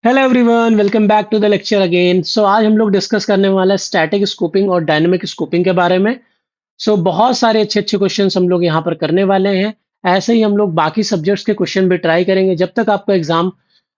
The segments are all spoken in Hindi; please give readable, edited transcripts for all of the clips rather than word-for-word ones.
Hello everyone, welcome back to the lecture again. आज हम लोग डिस्कस करने वाला है स्टैटिक स्कोपिंग और डायनेमिक स्कोपिंग के बारे में। बहुत सारे अच्छे अच्छे क्वेश्चंस हम लोग यहाँ पर करने वाले हैं। ऐसे ही हम लोग बाकी सब्जेक्ट्स के क्वेश्चन भी ट्राई करेंगे। जब तक आपका एग्जाम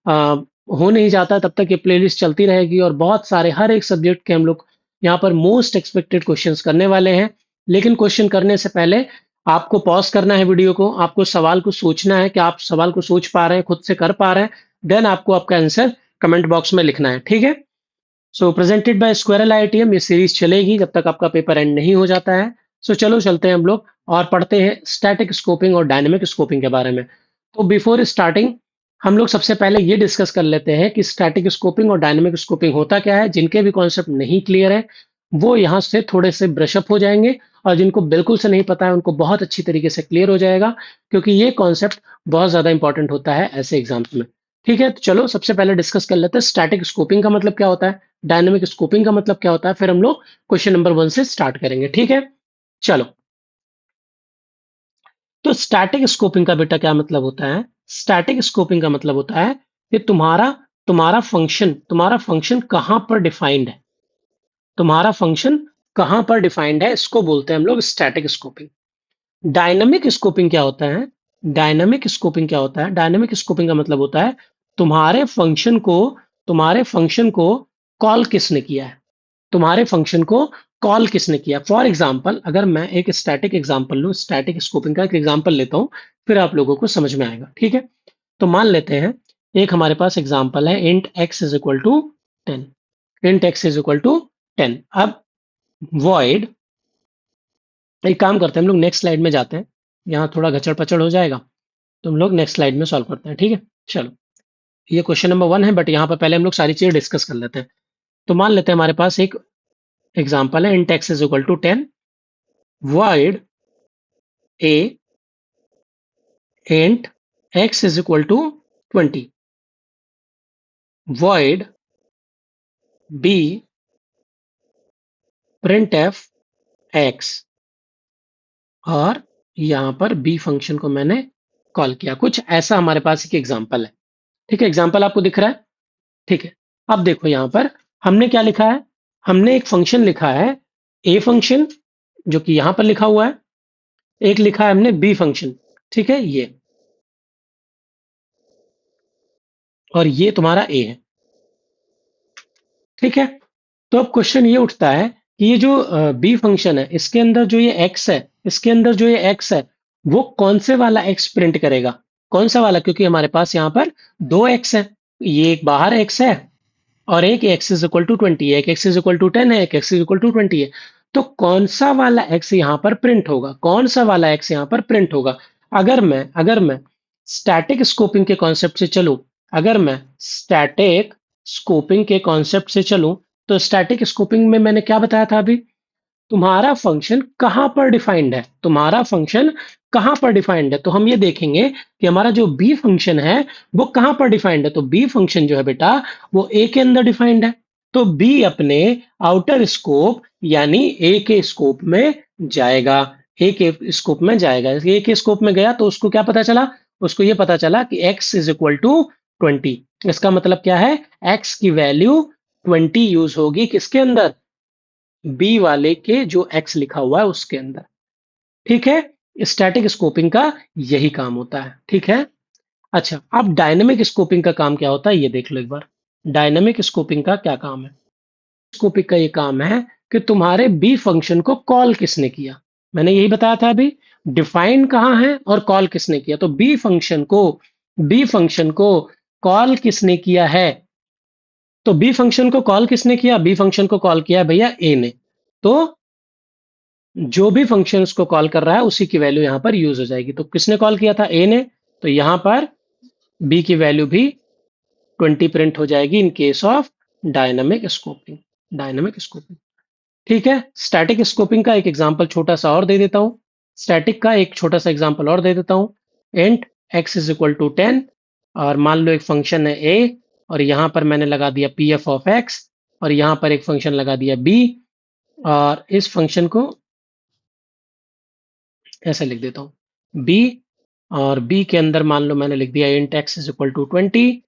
हो नहीं जाता तब तक ये प्लेलिस्ट चलती रहेगी और बहुत सारे हर एक सब्जेक्ट के हम लोग यहाँ पर मोस्ट एक्सपेक्टेड क्वेश्चंस करने वाले हैं। लेकिन क्वेश्चन करने से पहले आपको पॉज करना है वीडियो को। आपको सवाल को सोचना है कि आप सवाल को सोच पा रहे हैं, खुद से कर पा रहे हैं। देन आपको आपका आंसर कमेंट बॉक्स में लिखना है, ठीक है। प्रेजेंटेड बाय स्क्वायरल आईआईटीएम, ये सीरीज चलेगी जब तक आपका पेपर एंड नहीं हो जाता है। चलो चलते हैं हम लोग और पढ़ते हैं स्टैटिक स्कोपिंग और डायनेमिक स्कोपिंग के बारे में। बिफोर स्टार्टिंग हम लोग सबसे पहले ये डिस्कस कर लेते हैं कि स्टैटिक स्कोपिंग और डायनेमिक स्कोपिंग होता क्या है। जिनके भी कॉन्सेप्ट नहीं क्लियर है वो यहाँ से थोड़े से ब्रशअप हो जाएंगे, और जिनको बिल्कुल से नहीं पता है उनको बहुत अच्छी तरीके से क्लियर हो जाएगा, क्योंकि ये कॉन्सेप्ट बहुत ज्यादा इंपॉर्टेंट होता है ऐसे एग्जाम्स में। ठीक है, तो चलो सबसे पहले डिस्कस कर लेते हैं स्टैटिक स्कोपिंग का मतलब क्या होता है, डायनेमिक स्कोपिंग का मतलब क्या होता है। फिर हम लोग क्वेश्चन नंबर 1 से स्टार्ट करेंगे, ठीक है। चलो, तो स्टैटिक स्कोपिंग का बेटा क्या मतलब होता है। स्टैटिक स्कोपिंग का मतलब होता है कि तुम्हारा तुम्हारा फंक्शन कहां पर डिफाइंड है। तुम्हारा फंक्शन कहां पर डिफाइंड है, इसको बोलते हैं हम लोग स्टैटिक स्कोपिंग। डायनामिक स्कोपिंग क्या होता है। डायनामिक स्कोपिंग का मतलब होता है तुम्हारे फंक्शन को तुम्हारे फंक्शन को कॉल किसने किया है। तुम्हारे फंक्शन को कॉल किसने किया। फॉर एग्जाम्पल, अगर मैं एक स्टैटिक एग्जाम्पल लूँ, स्टैटिक स्कोपिंग का एक एग्जाम्पल लेता हूँ, फिर आप लोगों को समझ में आएगा, ठीक है। तो मान लेते हैं एक हमारे पास एग्जाम्पल है int x is equal to 10। अब वॉइड, एक काम करते हैं हम लोग नेक्स्ट स्लाइड में जाते हैं। यहाँ थोड़ा घचड़ पचड़ हो जाएगा, तो हम लोग नेक्स्ट स्लाइड में सॉल्व करते हैं, ठीक है। चलो, ये क्वेश्चन नंबर 1 है, बट यहाँ पर पहले हम लोग सारी चीजें डिस्कस कर लेते हैं। तो मान लेते हैं हमारे पास एक एग्जाम्पल है int x is equal to 10, void a int x is equal to 20, void b printf x। और यहां पर b फंक्शन को मैंने कॉल किया। कुछ ऐसा हमारे पास एक एग्जांपल है, ठीक है। एग्जांपल आपको दिख रहा है, ठीक है। अब देखो यहां पर हमने क्या लिखा है। हमने एक फंक्शन लिखा है a फंक्शन, जो कि यहां पर लिखा हुआ है। एक लिखा है हमने b फंक्शन, ठीक है, ये। और ये तुम्हारा a है, ठीक है। तो अब क्वेश्चन ये उठता है कि ये जो बी फंक्शन है, इसके अंदर जो ये एक्स है, वो कौन से वाला एक्स प्रिंट करेगा। कौन सा वाला, क्योंकि हमारे पास यहाँ पर दो एक्स है। ये एक बाहर एक्स है और एक एक्स इज इक्वल टू 20 है, एक एक्स इज इक्वल टू 10 है, एक एक्स इज इक्वल टू 20 है। तो कौन सा वाला एक्स यहाँ पर प्रिंट होगा, अगर मैं स्टैटिक स्कोपिंग के कॉन्सेप्ट से चलूं अगर मैं स्टैटिक स्कोपिंग के कॉन्सेप्ट से चलूं तो स्टैटिक स्कोपिंग में मैंने क्या बताया था अभी। तुम्हारा फंक्शन कहां पर डिफाइंड है, तो हम ये देखेंगे कि हमारा जो बी फंक्शन है वो कहां पर डिफाइंड है। तो बी फंक्शन जो है बेटा, वो ए के अंदर डिफाइंड है। तो बी अपने आउटर स्कोप यानी ए के स्कोप में जाएगा। ए के स्कोप में गया तो उसको क्या पता चला, उसको ये पता चला कि x इज इक्वल टू 20। इसका मतलब क्या है, x की वैल्यू 20 यूज होगी किसके अंदर, बी वाले के जो x लिखा हुआ है उसके अंदर, ठीक है। स्टैटिक स्कोपिंग का यही काम होता है, ठीक है। अच्छा, अब डायनेमिक स्कोपिंग का काम क्या होता है ये देख लो एक बार। डायनेमिक स्कोपिंग का क्या काम है। स्कोपिंग का ये काम है कि तुम्हारे बी फंक्शन को कॉल किसने किया। मैंने यही बताया था अभी, डिफाइन कहाँ है और कॉल किसने किया। तो बी फंक्शन को कॉल किसने किया है। तो बी फंक्शन को कॉल किसने किया, बी फंक्शन को कॉल किया है भैया ए ने। तो जो भी फंक्शन उसको कॉल कर रहा है उसी की वैल्यू यहां पर यूज हो जाएगी। तो किसने कॉल किया था, ए ने। तो यहां पर बी की वैल्यू भी 20 प्रिंट हो जाएगी in case of dynamic scoping. ठीक है। स्टैटिक स्कोपिंग का एक एग्जांपल छोटा सा और दे देता हूं। स्टैटिक का एक छोटा सा एग्जांपल और दे देता हूं। Int x is equal to 10, और मान लो एक फंक्शन है ए, और यहां पर मैंने लगा दिया पी एफ ऑफ एक्स, और यहां पर एक फंक्शन लगा दिया बी। और इस फंक्शन को ऐसे लिख देता हूं बी, और बी के अंदर मान लो मैंने लिख दिया int x is equal to 20,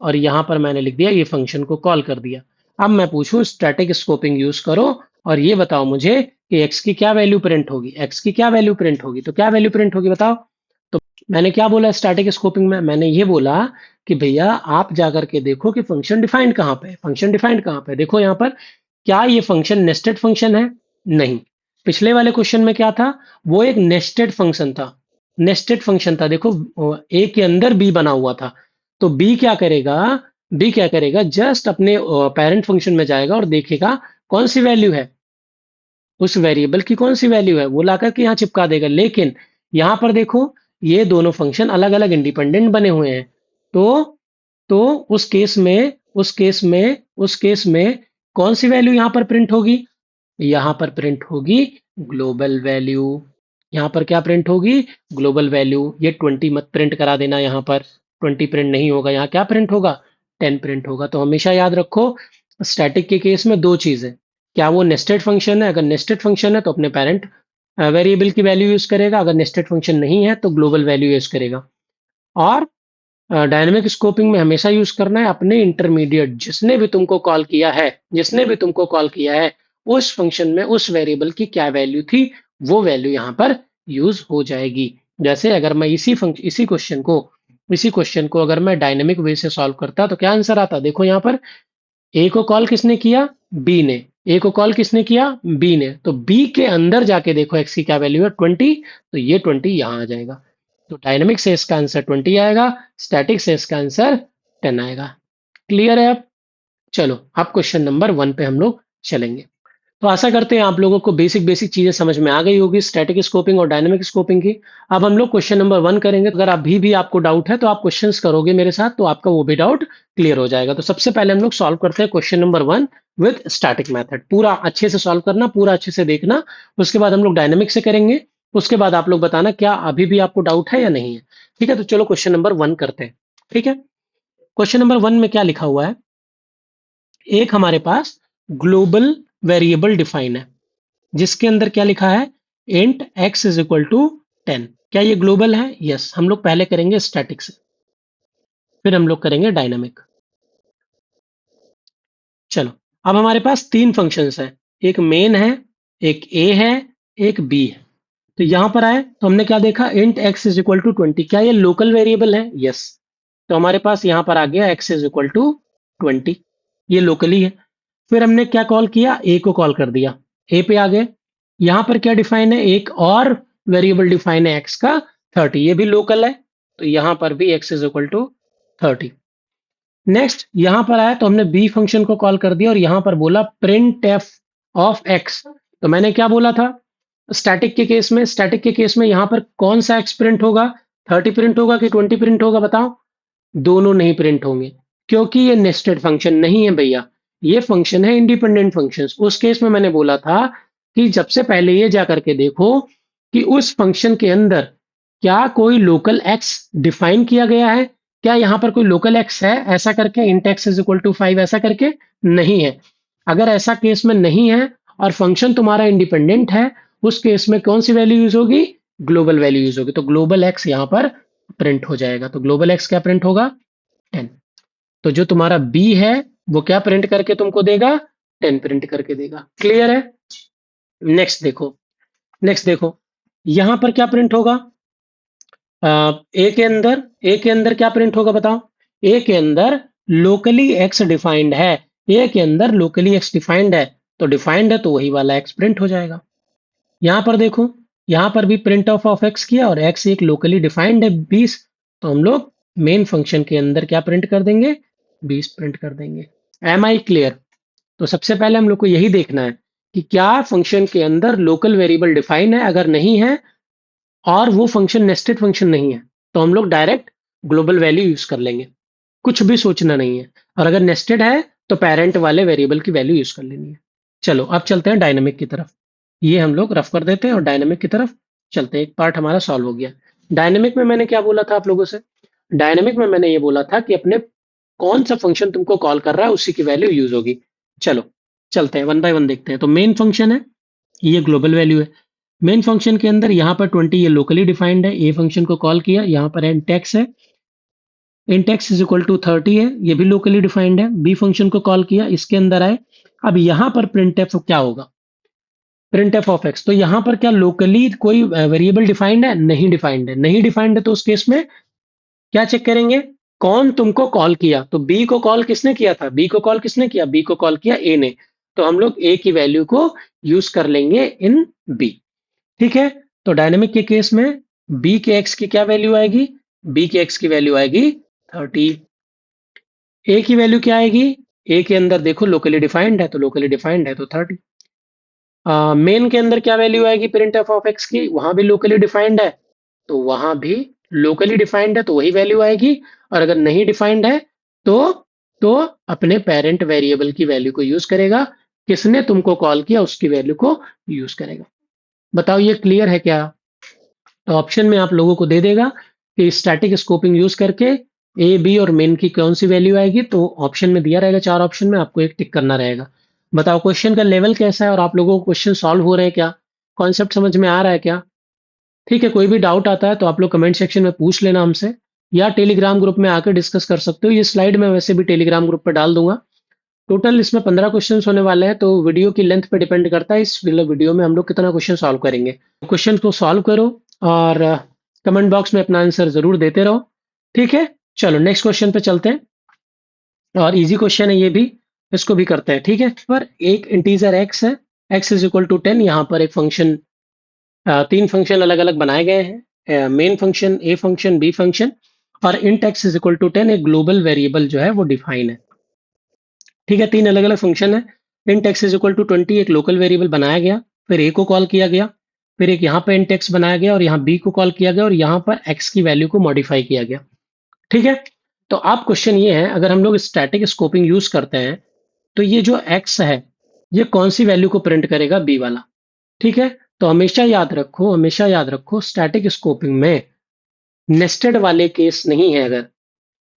और यहाँ पर मैंने लिख दिया ये फंक्शन को कॉल कर दिया। अब मैं पूछूं स्टैटिक स्कोपिंग यूज करो और ये बताओ मुझे कि एक्स की क्या वैल्यू प्रिंट होगी, एक्स की क्या वैल्यू प्रिंट होगी, तो क्या वैल्यू प्रिंट होगी बताओ। तो मैंने क्या बोला स्टैटिक स्कोपिंग में, मैंने ये बोला कि भैया आप जाकर के देखो कि फंक्शन डिफाइंड कहाँ पे है, फंक्शन डिफाइंड कहाँ पे है। देखो यहाँ पर क्या ये फंक्शन नेस्टेड फंक्शन है? नहीं। पिछले वाले क्वेश्चन में क्या था? वो एक नेस्टेड फंक्शन था, नेस्टेड फंक्शन था। देखो ए के अंदर बी बना हुआ था। तो बी क्या करेगा, बी क्या करेगा, जस्ट अपने पेरेंट फंक्शन में जाएगा और देखेगा कौन सी वैल्यू है, उस वेरिएबल की कौन सी वैल्यू है वो लाकर के यहाँ चिपका देगा। लेकिन यहाँ पर देखो ये दोनों फंक्शन अलग अलग इंडिपेंडेंट बने हुए हैं। तो तो उस केस में उस केस में कौन सी वैल्यू यहाँ पर प्रिंट होगी? यहाँ पर प्रिंट होगी ग्लोबल वैल्यू। यहाँ पर क्या प्रिंट होगी? Global value. ये 20 मत प्रिंट करा देना, यहाँ पर 20 प्रिंट नहीं होगा, यहाँ क्या प्रिंट होगा? 10 प्रिंट होगा। तो हमेशा याद रखो स्टैटिक के केस में दो चीजें, क्या वो नेस्टेड फंक्शन है? अगर नेस्टेड फंक्शन है तो अपने पेरेंट वेरिएबल की वैल्यू यूज करेगा, अगर नेस्टेड फंक्शन नहीं है तो ग्लोबल वैल्यू यूज करेगा। और डायनेमिक स्कोपिंग में हमेशा यूज करना है अपने इंटरमीडिएट, जिसने भी तुमको कॉल किया है, जिसने भी तुमको कॉल किया है, उस फंक्शन में उस वेरिएबल की क्या वैल्यू थी वो वैल्यू यहाँ पर यूज हो जाएगी। जैसे अगर मैं इसी क्वेश्चन को अगर मैं डायनेमिक वे से सॉल्व करता तो क्या आंसर आता? देखो यहाँ पर ए को कॉल किसने किया? बी ने। ए को कॉल किसने किया? बी ने। तो बी के अंदर जाके देखो एक्स की क्या वैल्यू है? 20। तो ये 20 यहां आ जाएगा। तो डायनेमिक से इसका आंसर 20 आएगा, स्टैटिक से इसका आंसर 10 आएगा। क्लियर है? अब चलो अब क्वेश्चन नंबर 1 पे हम लोग चलेंगे। तो आशा करते हैं आप लोगों को बेसिक बेसिक चीजें समझ में आ गई होगी स्टैटिक स्कोपिंग और डायनामिक स्कोपिंग की। अब हम लोग क्वेश्चन नंबर 1 करेंगे। तो अगर अभी भी आपको डाउट है तो आप क्वेश्चंस करोगे मेरे साथ तो आपका वो भी डाउट क्लियर हो जाएगा। तो सबसे पहले हम लोग सॉल्व करते हैं question number 1 with static method. पूरा अच्छे से सॉल्व करना, पूरा अच्छे से देखना। उसके बाद हम लोग डायनामिक से करेंगे। उसके बाद आप लोग बताना क्या अभी भी आपको डाउट है या नहीं है। ठीक है, तो चलो क्वेश्चन नंबर 1 करते हैं। ठीक है, क्वेश्चन नंबर 1 में क्या लिखा हुआ है? एक हमारे पास ग्लोबल वेरिएबल डिफाइन है जिसके अंदर क्या लिखा है? Int x is equal to 10। क्या ये ग्लोबल है? यस। हम लोग पहले करेंगे स्टैटिक से, फिर हम लोग करेंगे डायनामिक। चलो, अब हमारे पास तीन फंक्शंस हैं, एक मेन है, एक ए है, एक बी है। तो यहां पर आए तो हमने क्या देखा? Int x is equal to 20। क्या ये लोकल वेरिएबल है? यस। तो हमारे पास यहां पर आ गया एक्स इज इक्वल टू 20, ये लोकली है। फिर हमने क्या कॉल किया? ए को कॉल कर दिया, ए पे आ गए। यहां पर क्या डिफाइन है? एक और वेरिएबल डिफाइन है एक्स का 30, ये भी लोकल है। तो यहां पर भी x is equal to 30। Next यहां पर आया तो हमने बी फंक्शन को कॉल कर दिया और यहां पर बोला प्रिंट एफ ऑफ एक्स। तो मैंने क्या बोला था स्टैटिक के केस में यहां पर कौन सा एक्स प्रिंट होगा? 30 प्रिंट होगा कि 20 प्रिंट होगा बताओ? दोनों नहीं प्रिंट होंगे, क्योंकि ये नेस्टेड फंक्शन नहीं है भैया, ये फंक्शन है इंडिपेंडेंट फंक्शन। उस केस में मैंने बोला था कि जब से पहले ये जा करके देखो कि उस फंक्शन के अंदर क्या कोई लोकल एक्स डिफाइन किया गया है, क्या यहाँ पर कोई लोकल एक्स है ऐसा करके int x is equal to 5 ऐसा करके? नहीं है। अगर ऐसा केस में नहीं है और फंक्शन तुम्हारा इंडिपेंडेंट है, उस केस में कौन सी वैल्यू यूज होगी? ग्लोबल वैल्यू यूज होगी। तो ग्लोबल एक्स यहाँ पर प्रिंट हो जाएगा। तो ग्लोबल एक्स क्या प्रिंट होगा? 10। तो जो तुम्हारा बी है वो क्या प्रिंट करके तुमको देगा? 10 प्रिंट करके देगा। क्लियर है? नेक्स्ट देखो यहां पर क्या प्रिंट होगा? ए के अंदर क्या प्रिंट होगा बताओ? ए के अंदर लोकली एक्स डिफाइंड है, ए के अंदर लोकली एक्स डिफाइंड है। तो डिफाइंड है तो वही वाला एक्स प्रिंट हो जाएगा। यहां पर देखो, यहां पर भी प्रिंट ऑफ एक्स किया और एक्स एक लोकली डिफाइंड है 20। तो हम लोग मेन फंक्शन के अंदर क्या प्रिंट कर देंगे? 20 प्रिंट कर देंगे। Am I clear? तो सबसे पहले हम लोग को यही देखना है कि क्या फंक्शन के अंदर लोकल वेरिएबल डिफाइन है। अगर नहीं है और वो फंक्शन नेस्टेड फंक्शन नहीं है तो हम लोग डायरेक्ट ग्लोबल वैल्यू यूज कर लेंगे, कुछ भी सोचना नहीं है। और अगर नेस्टेड है तो पेरेंट वाले वेरिएबल की वैल्यू यूज कर लेनी है। चलो अब चलते हैं डायनेमिक की तरफ। ये हम लोग रफ कर देते हैं और डायनेमिक की तरफ चलते हैं। एक पार्ट हमारा सॉल्व हो गया। डायनेमिक में मैंने क्या बोला था आप लोगों से? डायनेमिक में मैंने ये बोला था कि अपने कौन सा फंक्शन तुमको कॉल कर रहा है उसी की वैल्यू यूज होगी। चलो चलते हैं वन बाय वन देखते हैं। तो मेन फंक्शन है, ये ग्लोबल वैल्यू है। मेन फंक्शन के अंदर यहाँ पर 20 ये लोकली डिफाइंड है। ए फंक्शन को कॉल किया, यहाँ पर एंड टेक्स है। Int x is equal to 30 है, ये भी लोकली डिफाइंड है। बी फंक्शन को कॉल किया, इसके अंदर आए। अब यहां पर प्रिंट एफ क्या होगा, प्रिंट एफ ऑफ एक्स। तो यहां पर क्या लोकली कोई वेरिएबल डिफाइंड है, नहीं डिफाइंड है, नहीं डिफाइंड है। तो उस केस में क्या चेक करेंगे, कौन तुमको कॉल किया। तो बी को कॉल किसने किया था, बी को कॉल किसने किया, बी को कॉल किया ए ने। तो हम लोग ए की वैल्यू को यूज कर लेंगे इन बी। ठीक है, तो डायनेमिक के केस में बी के एक्स की क्या वैल्यू आएगी, बी के एक्स की वैल्यू आएगी 30। ए की वैल्यू क्या आएगी, ए के अंदर देखो लोकली डिफाइंड है, तो लोकली डिफाइंड है तो 30। मेन के अंदर क्या वैल्यू आएगी प्रिंट एफ ऑफ एक्स की, वहां भी लोकली डिफाइंड है, तो वहां भी लोकली डिफाइंड है तो वही वैल्यू आएगी। और अगर नहीं डिफाइंड है तो तो अपने पेरेंट वेरिएबल की वैल्यू को यूज करेगा, किसने तुमको कॉल किया उसकी वैल्यू को यूज करेगा। बताओ ये क्लियर है क्या। तो ऑप्शन में आप लोगों को दे देगा कि स्टैटिक स्कोपिंग यूज करके ए बी और मेन की कौन सी वैल्यू आएगी। तो ऑप्शन में दिया रहेगा, चार ऑप्शन में आपको एक टिक करना रहेगा। बताओ क्वेश्चन का लेवल कैसा है और आप लोगों को क्वेश्चन सॉल्व हो रहे हैं क्या, कॉन्सेप्ट समझ में आ रहा है क्या। ठीक है, कोई भी डाउट आता है तो आप लोग कमेंट सेक्शन में पूछ लेना हमसे, या टेलीग्राम ग्रुप में आकर डिस्कस कर सकते हो। ये स्लाइड मैं वैसे भी टेलीग्राम ग्रुप पर डाल दूंगा। टोटल इसमें 15 क्वेश्चन होने वाले हैं, तो वीडियो की लेंथ पे डिपेंड करता है इस वीडियो में हम लोग कितना क्वेश्चन सॉल्व करेंगे। क्वेश्चन को सॉल्व करो और कमेंट बॉक्स में अपना आंसर जरूर देते रहो। ठीक है, चलो नेक्स्ट क्वेश्चन पे चलते हैं। और इजी क्वेश्चन है ये भी, इसको भी करते हैं। ठीक है, पर एक इंटीजर एक्स है, एक्स इज इक्वल टू 10। यहाँ पर एक फंक्शन, तीन फंक्शन अलग अलग बनाए गए हैं, main function, A function, B function, और int x is equal to 10 एक ग्लोबल वेरिएबल जो है वो डिफाइन है। ठीक है, तीन अलग अलग फंक्शन है। Int x is equal to 20 एक लोकल वेरिएबल बनाया गया, फिर ए को कॉल किया गया, फिर एक यहाँ पे इंट एक्स बनाया गया और यहाँ बी को कॉल किया गया और यहाँ पर एक्स की वैल्यू को मॉडिफाई किया गया। ठीक है, तो अब क्वेश्चन ये है, अगर हम लोग स्टैटिक स्कोपिंग यूज करते हैं तो ये जो एक्स है ये कौन सी वैल्यू को प्रिंट करेगा, बी वाला। ठीक है, तो हमेशा याद रखो, हमेशा याद रखो स्टैटिक स्कोपिंग में नेस्टेड वाले केस नहीं है। अगर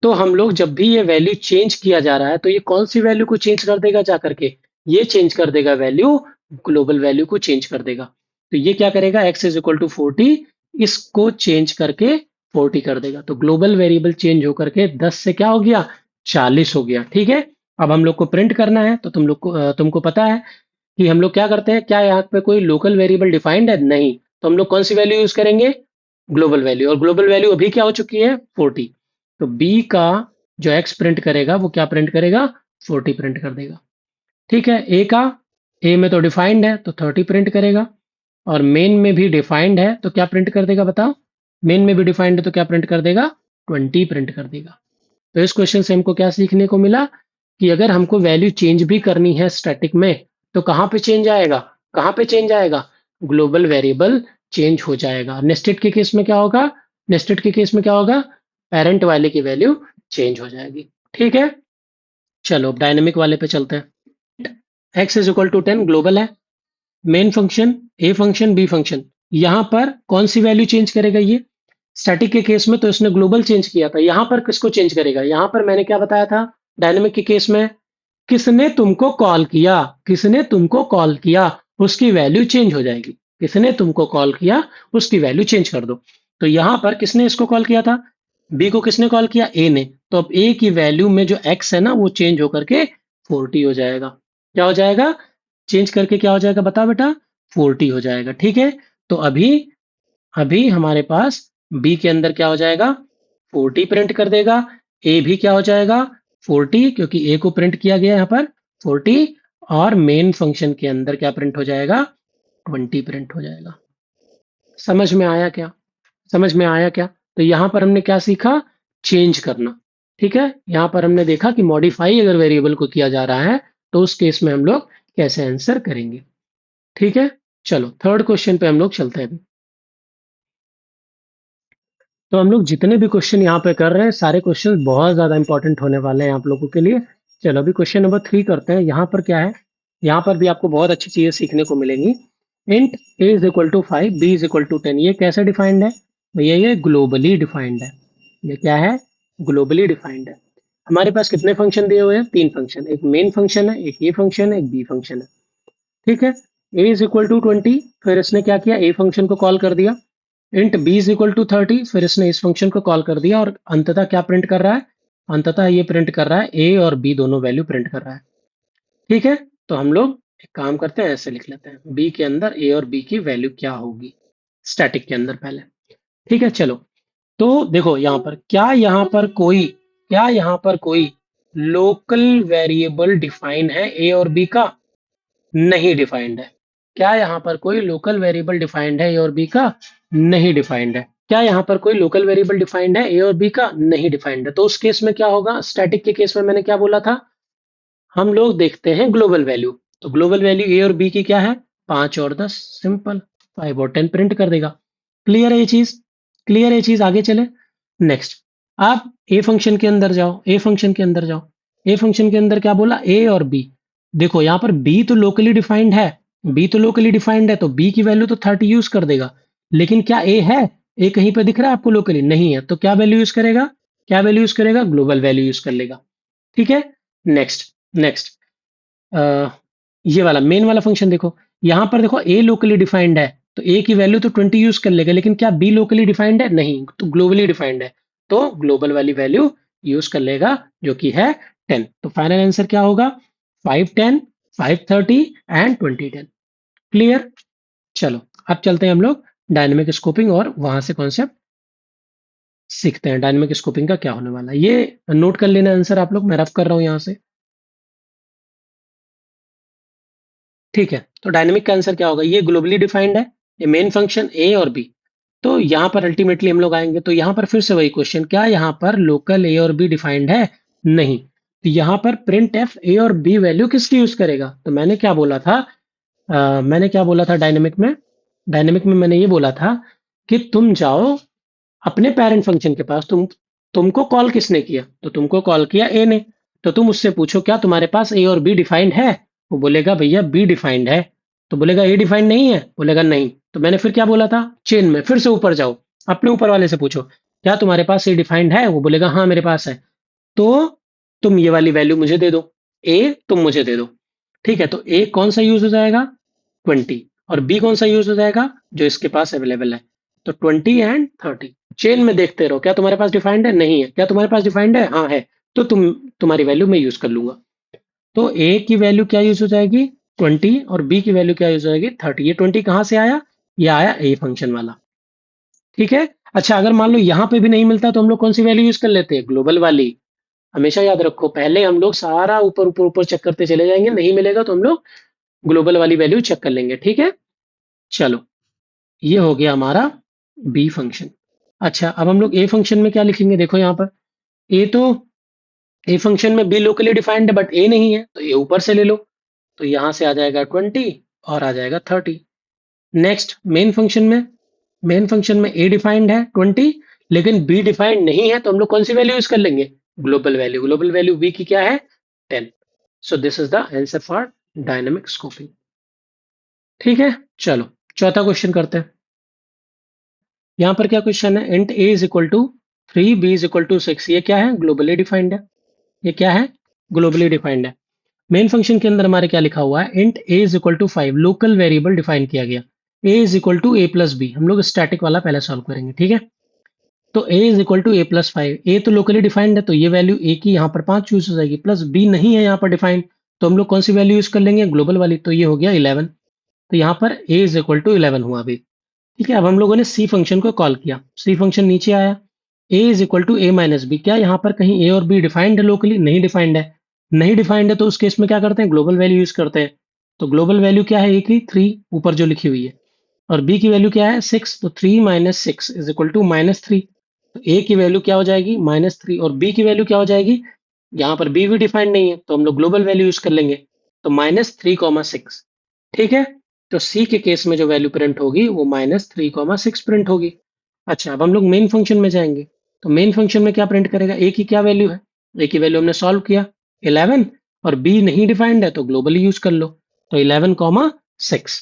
तो हम लोग जब भी ये वैल्यू चेंज किया जा रहा है तो ये कौन सी वैल्यू को चेंज कर देगा, जा करके ये चेंज कर देगा वैल्यू, ग्लोबल वैल्यू को चेंज कर देगा। तो ये क्या करेगा, एक्स इज इक्वल टू 40, इसको चेंज करके 40 कर देगा। तो ग्लोबल वेरिएबल चेंज होकर के 10 से क्या हो गया, 40 हो गया। ठीक है, अब हम लोग को प्रिंट करना है, तो तुम लोग को तुमको पता है कि हम लोग क्या करते हैं, क्या यहाँ पे कोई लोकल वेरिएबल डिफाइंड है, नहीं। तो हम लोग कौन सी वैल्यू यूज करेंगे, ग्लोबल वैल्यू। और ग्लोबल वैल्यू अभी क्या हो चुकी है, 40। तो बी का जो एक्स प्रिंट करेगा वो क्या प्रिंट करेगा, 40 प्रिंट कर देगा। ठीक है, ए का, ए में तो डिफाइंड है तो 30 प्रिंट करेगा, और मेन में भी डिफाइंड है तो क्या प्रिंट कर देगा बताओ, मेन में भी डिफाइंड है तो क्या प्रिंट कर देगा, 20 प्रिंट कर देगा। तो इस क्वेश्चन से हमको क्या सीखने को मिला कि अगर हमको वैल्यू चेंज भी करनी है स्टैटिक में तो कहाँ पे चेंज आएगा, कहाँ पे चेंज आएगा, ग्लोबल वेरिएबल चेंज हो जाएगा। नेस्टेड के केस में क्या होगा, नेस्टेड के केस में क्या होगा, पेरेंट वाले की वैल्यू चेंज हो जाएगी। ठीक है, चलो अब डायनेमिक वाले पे चलते हैं। X is equal to 10 global है, main function, A function, B function. यहां पर कौन सी वैल्यू चेंज करेगा ये, स्टैटिक के केस में तो इसने ग्लोबल चेंज किया था, यहां पर किसको चेंज करेगा, यहां पर मैंने क्या बताया था, डायनेमिक के केस में किसने तुमको कॉल किया, किसने तुमको कॉल किया उसकी वैल्यू चेंज हो जाएगी। किसने तुमको कॉल किया उसकी वैल्यू चेंज कर दो। तो यहां पर किसने इसको कॉल किया था, बी को किसने कॉल किया, ए ने। तो अब ए की वैल्यू में जो एक्स है ना वो चेंज होकर के 40 हो जाएगा। क्या हो जाएगा, चेंज करके क्या हो जाएगा बताओ बेटा, 40 हो जाएगा। ठीक है, तो अभी अभी हमारे पास बी के अंदर क्या हो जाएगा, 40 प्रिंट कर देगा। ए भी क्या हो जाएगा, 40, क्योंकि ए को प्रिंट किया गया यहाँ पर 40। और मेन फंक्शन के अंदर क्या प्रिंट हो जाएगा, 20 प्रिंट हो जाएगा। समझ में आया क्या, समझ में आया क्या। तो यहां पर हमने क्या सीखा, चेंज करना। ठीक है, यहां पर हमने देखा कि मॉडिफाई अगर वेरिएबल को किया जा रहा है तो उस केस में हम लोग कैसे आंसर करेंगे। ठीक है, चलो थर्ड क्वेश्चन पे हम लोग चलते हैं अभी। तो हम लोग जितने भी क्वेश्चन यहाँ पे कर रहे हैं सारे क्वेश्चन बहुत ज्यादा इंपॉर्टेंट होने वाले हैं आप लोगों के लिए। चलो अभी क्वेश्चन नंबर 3 करते हैं। यहाँ पर क्या है, यहाँ पर भी आपको बहुत अच्छी चीजें सीखने को मिलेंगी। Int A is equal to 5, b is equal to 10, ये कैसे डिफाइंड है भैया, ये ग्लोबली डिफाइंड है। ये क्या है, ग्लोबली डिफाइंड है। हमारे पास कितने फंक्शन दिए हुए हैं, तीन फंक्शन, एक मेन फंक्शन है, एक ए फंक्शन है, एक बी फंक्शन है। ठीक है, ए इज इक्वल टू 20, फिर इसने क्या किया, ए फंक्शन को कॉल कर दिया, int b is equal to 30, फिर इसने इस फंक्शन को कॉल कर दिया और अंततः क्या प्रिंट कर रहा है? अंततः ये प्रिंट कर रहा है ए और बी दोनों वैल्यू प्रिंट कर रहा है। ठीक है, तो हम लोग एक काम करते हैं, ऐसे लिख लेते हैं बी के अंदर ए और बी की वैल्यू क्या होगी स्टैटिक के अंदर पहले। ठीक है, चलो। तो देखो यहाँ पर क्या यहाँ पर कोई लोकल वेरिएबल डिफाइन है ए और बी का? नहीं डिफाइंड है। क्या यहाँ पर कोई लोकल वेरिएबल डिफाइंड है ए और बी का? नहीं डिफाइंड है। क्या यहाँ पर कोई लोकल वेरिएबल डिफाइंड है ए और बी का? नहीं डिफाइंड है। तो उस केस में क्या होगा? स्टैटिक के केस में मैंने क्या बोला था? हम लोग देखते हैं ग्लोबल वैल्यू। तो ग्लोबल वैल्यू ए और बी की क्या है? 5 और 10, सिंपल। 5 और 10 प्रिंट कर देगा। क्लियर है ये चीज? क्लियर है ये चीज? आगे चले। नेक्स्ट, आप ए फंक्शन के अंदर जाओ, ए फंक्शन के अंदर जाओ। ए फंक्शन के अंदर क्या बोला? ए और बी। देखो यहाँ पर बी तो लोकली डिफाइंड है, बी तो लोकली डिफाइंड है, तो बी की वैल्यू तो 30 यूज कर देगा। लेकिन क्या ए है? ए कहीं पे दिख रहा है आपको लोकली? नहीं है। तो क्या वैल्यू यूज करेगा? क्या वैल्यू यूज करेगा? ग्लोबल वैल्यू यूज कर लेगा। ठीक है। नेक्स्ट, नेक्स्ट, ये वाला मेन वाला फंक्शन देखो। यहां पर देखो ए लोकली डिफाइंड है, तो ए की वैल्यू तो 20 यूज कर लेगा। लेकिन क्या बी लोकली डिफाइंड है? नहीं, तो ग्लोबली डिफाइंड है, तो ग्लोबल वाली वैल्यू यूज कर लेगा, जो कि है 10। तो फाइनल आंसर क्या होगा? 510, 530 एंड 2010। क्लियर? चलो, अब चलते हैं हम लोग डायनेमिक स्कोपिंग और वहां से कॉन्सेप्ट सीखते हैं डायनेमिक स्कोपिंग का क्या होने वाला है। ये नोट कर लेना आंसर आप लोग, मैं रफ कर रहा हूं यहां से। ठीक है, तो डायनेमिक का आंसर क्या होगा? ये ग्लोबली डिफाइंड है, ये मेन फंक्शन ए और बी। तो यहाँ पर अल्टीमेटली हम लोग आएंगे, तो यहाँ पर फिर से वही क्वेश्चन, क्या यहाँ पर लोकल ए और बी डिफाइंड है? नहीं। तो यहाँ पर प्रिंट एफ ए और बी वैल्यू किसकी यूज करेगा? तो मैंने क्या बोला था? मैंने क्या बोला था डायनेमिक में? डायनेमिक में मैंने ये बोला था कि तुम जाओ अपने पेरेंट फंक्शन के पास। तुमको कॉल किसने किया? तो तुमको कॉल किया ए ने। तो तुम उससे पूछो क्या तुम्हारे पास ए और बी डिफाइंड है? वो बोलेगा भैया बी डिफाइंड है। तो बोलेगा ए डिफाइंड नहीं है? बोलेगा नहीं। तो मैंने फिर क्या बोला था? चेन में फिर से ऊपर जाओ, अपने ऊपर वाले से पूछो क्या तुम्हारे पास ए डिफाइंड है? वो बोलेगा हाँ मेरे पास है। तो तुम ये वाली वैल्यू मुझे दे दो, ए तुम मुझे दे दो। ठीक है, तो ए कौन सा यूज हो जाएगा? 20। और बी कौन सा यूज हो जाएगा? जो इसके पास अवेलेबल है। तो 20 एंड 30 चेन में देखते रहो, क्या तुम्हारे पास डिफाइंड है? नहीं है। क्या तुम्हारे पास डिफाइंड है? हाँ है। तो तुम्हारी वैल्यू मैं यूज कर लूंगा। तो ए की वैल्यू क्या यूज हो जाएगी? 20, और बी की वैल्यू क्या यूज हो जाएगी? 30। ये 20 कहाँ से आया? ये आया ए फंक्शन वाला। ठीक है। अच्छा, अगर मान लो यहाँ पे भी नहीं मिलता तो हम लोग कौन सी वैल्यू यूज कर लेते हैं? ग्लोबल वाली। हमेशा याद रखो, पहले हम लोग सारा ऊपर ऊपर ऊपर चेक करते चले जाएंगे, नहीं मिलेगा तो हम लोग ग्लोबल वाली वैल्यू चेक कर लेंगे। ठीक है, चलो, ये हो गया हमारा बी फंक्शन। अच्छा, अब हम लोग ए फंक्शन में क्या लिखेंगे? देखो यहाँ पर ए तो ए फंक्शन में बी लोकली डिफाइंड है, बट ए नहीं है, तो ए ऊपर से ले लो। तो यहां से आ जाएगा 20 और आ जाएगा 30। नेक्स्ट, मेन फंक्शन में ए डिफाइंड है 20, लेकिन बी डिफाइंड नहीं है, तो हम लोग कौन सी वैल्यू यूज कर लेंगे? Global value. Global value b की क्या है? 10। So this is the answer for dynamic scoping. ठीक है, चलो चौथा क्वेश्चन करते हैं। यहाँ पर क्या क्वेश्चन है? Int A is equal to 3, b is equal to 6। ये क्या है? ग्लोबली डिफाइंड है। ये क्या है? ग्लोबली डिफाइंड है। मेन फंक्शन के अंदर हमारे क्या लिखा हुआ है? Int A is equal to 5, local variable define किया गया। A is equal to A plus B, हम लोग स्टैटिक वाला पहले सॉल्व करेंगे। ठीक है, तो A is equal to A plus 5। A तो लोकली डिफाइंड है, तो ये वैल्यू ए की यहाँ पर 5 चूज हो जाएगी, प्लस बी नहीं है यहाँ पर डिफाइंड, तो हम लोग कौन सी वैल्यू यूज कर लेंगे? ग्लोबल वाली। तो ये हो गया 11। तो यहाँ पर ए इज इक्वल टू 11 हुआ अभी। ठीक है, अब हम लोगों ने सी फंक्शन को कॉल किया, सी फंक्शन नीचे आया। A is equal to A minus B. क्या यहाँ पर कहीं ए और बी डिफाइंड है लोकली? नहीं डिफाइंड है। नहीं डिफाइंड है, तो उस केस में क्या करते हैं? ग्लोबल वैल्यू यूज करते हैं। तो ग्लोबल वैल्यू क्या है? ए की 3, ऊपर जो लिखी हुई है, और बी की वैल्यू क्या है? 6। तो 3 माइनस 6 इज इक्वल टू -3। तो ए की वैल्यू क्या हो जाएगी? -3, और बी की वैल्यू क्या हो जाएगी? यहाँ पर बी भी डिफाइंड नहीं है, तो हम लोग ग्लोबल वैल्यू यूज कर लेंगे। तो -3, 6। ठीक है, तो सी के केस में जो वैल्यू प्रिंट होगी वो -3, 6 प्रिंट होगी। अच्छा, अब हम लोग मेन फंक्शन में जाएंगे। तो मेन फंक्शन में क्या प्रिंट करेगा? ए की क्या वैल्यू है? ए की वैल्यू हमने सॉल्व किया, 11, और बी नहीं डिफाइंड है, तो ग्लोबली यूज कर लो। तो 11, 6।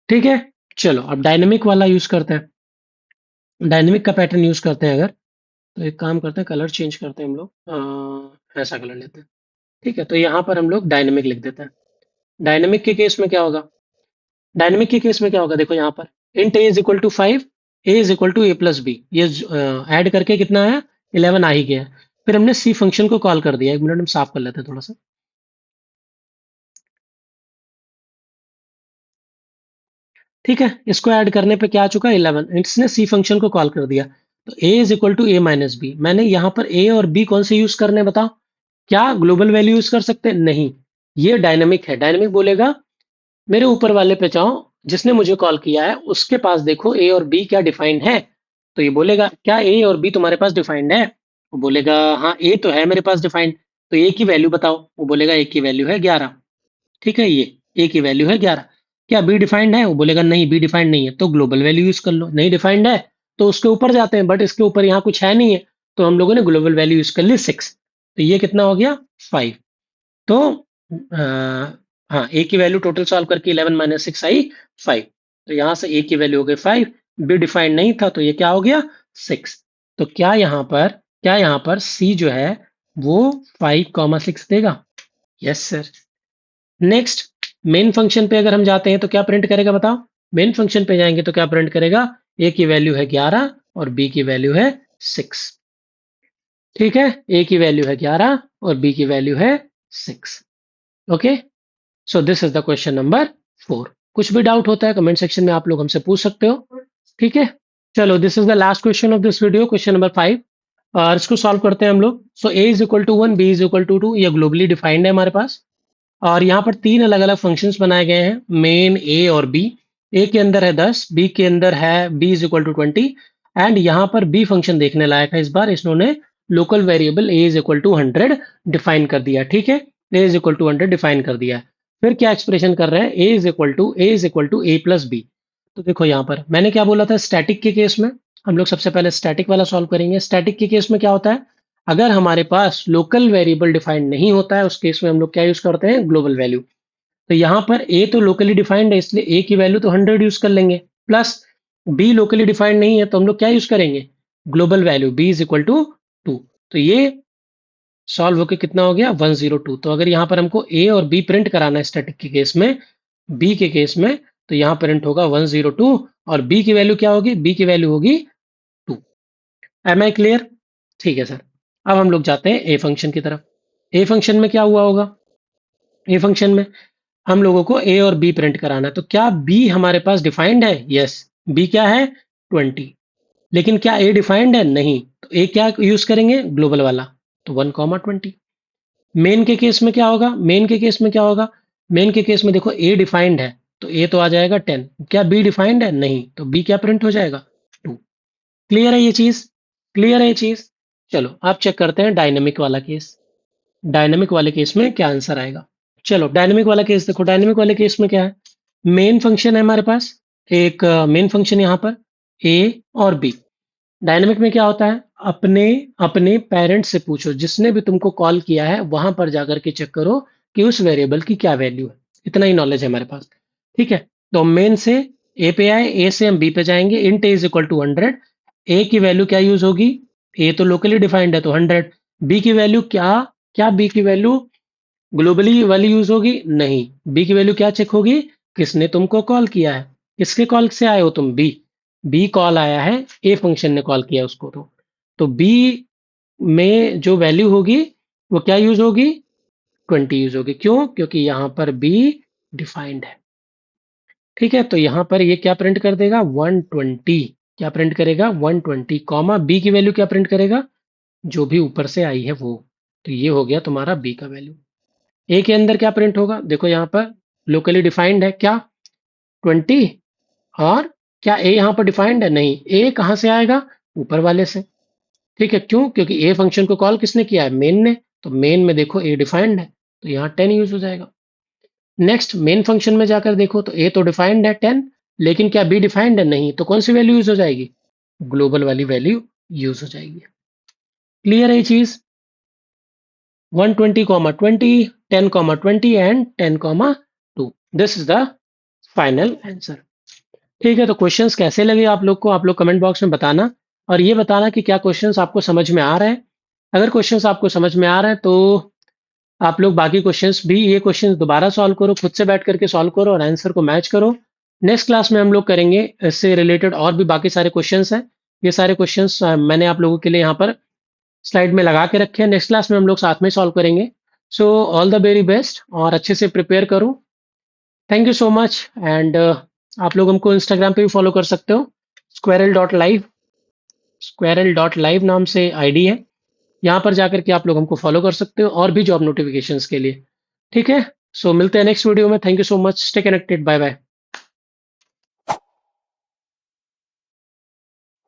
ठीक है, चलो अब डायनेमिक वाला यूज करते हैं। डायनेमिक का पैटर्न यूज करते हैं अगर, तो एक काम करते हैं, कलर चेंज करते हैं हम लोग, ऐसा कलर लेते हैं। ठीक है, तो यहाँ पर हम लोग डायनेमिक लिख देते हैं। डायनेमिक के केस में क्या होगा? डायनेमिक के केस में क्या होगा? देखो यहाँ पर int A is equal to 5, a is equal to A plus b, ये ऐड करके कितना आया, 11 आ ही गया। फिर हमने सी फंक्शन को कॉल कर दिया। एक मिनट हम साफ कर लेते हैं थोड़ा सा। ठीक है, इसको ऐड करने पे क्या आ चुका, 11। इसने सी फंक्शन को कॉल कर दिया। तो A is equal to A minus B. मैंने यहाँ पर ए और बी कौन से यूज करने हैं बताओ। क्या ग्लोबल वैल्यू यूज कर सकते हैं, नहीं। ये डायनेमिक है। डायनेमिक बोलेगा मेरे ऊपर वाले पे जाओ, जिसने मुझे कॉल किया है उसके पास देखो ए और बी क्या डिफाइंड है। तो ये बोलेगा क्या ए और बी तुम्हारे पास डिफाइंड है। वो बोलेगा हाँ ए तो है मेरे पास डिफाइंड। तो ए की वैल्यू बताओ। वो बोलेगा ए की वैल्यू है 11। ठीक है, ये ए की वैल्यू है 11। क्या बी डिफाइंड है, वो बोलेगा नहीं बी डिफाइंड नहीं है। तो ग्लोबल वैल्यू यूज कर लो। नहीं डिफाइंड है तो उसके ऊपर जाते हैं, बट इसके ऊपर यहाँ कुछ है नहीं है। तो हम लोगों ने ग्लोबल वैल्यू यूज कर ली 6। तो ये कितना हो गया, 5। तो हाँ, ए की वैल्यू टोटल सॉल्व करके 11 माइनस 6 आई 5। तो यहाँ से ए की वैल्यू हो गई 5। बी डिफाइंड नहीं था तो ये क्या हो गया, 6। तो क्या यहाँ पर सी जो है वो 5,6 देगा। Yes sir. Next, main function पे अगर हम जाते हैं तो क्या प्रिंट करेगा बताओ। मेन फंक्शन पे जाएंगे तो क्या प्रिंट करेगा, ए की वैल्यू है 11 और बी की वैल्यू है 6। ठीक है, ए की वैल्यू है 11 और बी की वैल्यू है 6। Okay, so this is the question number 4। कुछ भी डाउट होता है कमेंट सेक्शन में आप लोग हमसे पूछ सकते हो। ठीक है, चलो this is the last question of this video, question number 5। और इसको सॉल्व करते हैं हम लोग। So A is equal to 1, B is equal to 2, ये ग्लोबली डिफाइंड है हमारे पास। और यहाँ पर तीन अलग अलग फंक्शंस बनाए गए हैं, मेन, ए और बी। ए के अंदर है 10, बी के अंदर है b is equal to 20। And यहाँ पर बी फंक्शन देखने लायक है। इस बार इन्होंने local variable A is equal to 100 define कर दिया। ठीक है, A is equal to 100 define कर दिया है। फिर क्या एक्सप्रेशन कर रहे हैं, A is equal to A plus B. तो देखो यहाँ पर मैंने क्या बोला था, स्टैटिक के केस में हम लोग सबसे पहले स्टैटिक वाला सॉल्व करेंगे। स्टैटिक के केस में क्या होता है, अगर हमारे पास लोकल वेरिएबल डिफाइंड नहीं होता है उस केस में हम लोग क्या यूज करते हैं, ग्लोबल वैल्यू। तो यहाँ पर ए तो लोकली डिफाइंड है इसलिए ए की वैल्यू तो 100 यूज कर लेंगे, प्लस बी लोकली डिफाइंड नहीं है तो हम लोग क्या यूज करेंगे, global value b is equal to 2। तो ये सॉल्व होकर कितना हो गया, 102। तो अगर यहाँ पर हमको ए और बी प्रिंट कराना है स्टैटिक के केस में, बी के केस में, तो यहाँ प्रिंट होगा 102। और बी की वैल्यू क्या होगी, बी की वैल्यू होगी 2। Am I clear. ठीक है सर। अब हम लोग जाते हैं ए फंक्शन की तरफ। ए फंक्शन में क्या हुआ होगा, ए फंक्शन में हम लोगों को ए और बी प्रिंट कराना है। तो क्या बी हमारे पास डिफाइंड है, यस। बी क्या है, 20। लेकिन क्या ए डिफाइंड है, नहीं। तो ए क्या यूज करेंगे, ग्लोबल वाला। तो 1,20। मेन के केस में क्या होगा, मेन के केस में क्या होगा, मेन के केस में देखो ए डिफाइंड है तो ए तो आ जाएगा 10। क्या बी डिफाइंड है, नहीं। तो बी क्या प्रिंट हो जाएगा, 2। क्लियर है ये चीज, क्लियर है ये चीज। चलो आप चेक करते हैं डायनेमिक वाला केस। डायनेमिक वाले केस में क्या आंसर आएगा। चलो डायनेमिक वाला केस देखो। डायनेमिक वाले केस में क्या है, मेन फंक्शन है हमारे पास, एक मेन फंक्शन यहाँ पर ए और बी। डायनेमिक में क्या होता है, अपने अपने पेरेंट्स से पूछो, जिसने भी तुमको कॉल किया है वहां पर जाकर के चेक करो कि उस वेरिएबल की क्या वैल्यू है। इतना ही नॉलेज है हमारे पास। ठीक है, तो मेन से ए पे आए, ए से हम बी पे जाएंगे। Int A is equal to 100। A की वैल्यू क्या यूज होगी, ए तो लोकली डिफाइंड है तो 100। बी की वैल्यू क्या, क्या बी की वैल्यू ग्लोबली वाली यूज होगी, नहीं। बी की वैल्यू क्या चेक होगी, किसने तुमको कॉल किया है, किसके कॉल से आए हो तुम, बी। बी कॉल आया है, ए फंक्शन ने कॉल किया उसको। तो बी में जो वैल्यू होगी वो क्या यूज होगी, 20 यूज होगी। क्यों, क्योंकि यहाँ पर बी डिफाइंड है। ठीक है, तो यहाँ पर ये क्या प्रिंट कर देगा, 120। क्या प्रिंट करेगा, 120 कॉमा बी की वैल्यू क्या प्रिंट करेगा, जो भी ऊपर से आई है वो। तो ये हो गया तुम्हारा बी का वैल्यू। ए के अंदर क्या प्रिंट होगा, देखो यहाँ पर लोकली डिफाइंड है क्या, 20। और क्या ए यहाँ पर डिफाइंड है, नहीं। ए कहाँ से आएगा, ऊपर वाले से। ठीक है, क्यों, क्योंकि ए फंक्शन को कॉल किसने किया है, मेन ने। तो मेन में देखो ए डिफाइंड है तो यहाँ 10 यूज हो जाएगा। नेक्स्ट, मेन फंक्शन में जाकर देखो तो ए तो डिफाइंड है 10, लेकिन क्या बी डिफाइंड है, नहीं। तो कौन सी वैल्यू यूज हो जाएगी, ग्लोबल वाली वैल्यू यूज हो जाएगी। क्लियर है ये चीज। 120 comma 20, 10 comma 20 and 10 comma 2, this is the final answer. ठीक है, तो क्वेश्चंस कैसे लगे आप लोग को, आप लोग कमेंट बॉक्स में बताना। और ये बताना कि क्या क्वेश्चंस आपको समझ में आ रहे हैं। अगर क्वेश्चंस आपको समझ में आ रहे हैं तो आप लोग बाकी क्वेश्चंस भी, ये क्वेश्चंस दोबारा सॉल्व करो, खुद से बैठ करके सॉल्व करो और आंसर को मैच करो। नेक्स्ट क्लास में हम लोग करेंगे इससे रिलेटेड और भी बाकी सारे क्वेश्चंस हैं। ये सारे क्वेश्चंस मैंने आप लोगों के लिए यहाँ पर स्लाइड में लगा के रखे हैं। नेक्स्ट क्लास में हम लोग साथ में सॉल्व करेंगे। So all the very best और अच्छे से प्रिपेयर करो। Thank you so much and आप लोग हमको इंस्टाग्राम पे भी फॉलो कर सकते हो। squirrel.live squirrel.live नाम से आईडी है। यहाँ पर जाकर के आप लोग हमको फॉलो कर सकते हो और भी जॉब नोटिफिकेशंस के लिए। ठीक है। सो मिलते हैं नेक्स्ट वीडियो में। Thank you so much. Stay connected. Bye bye.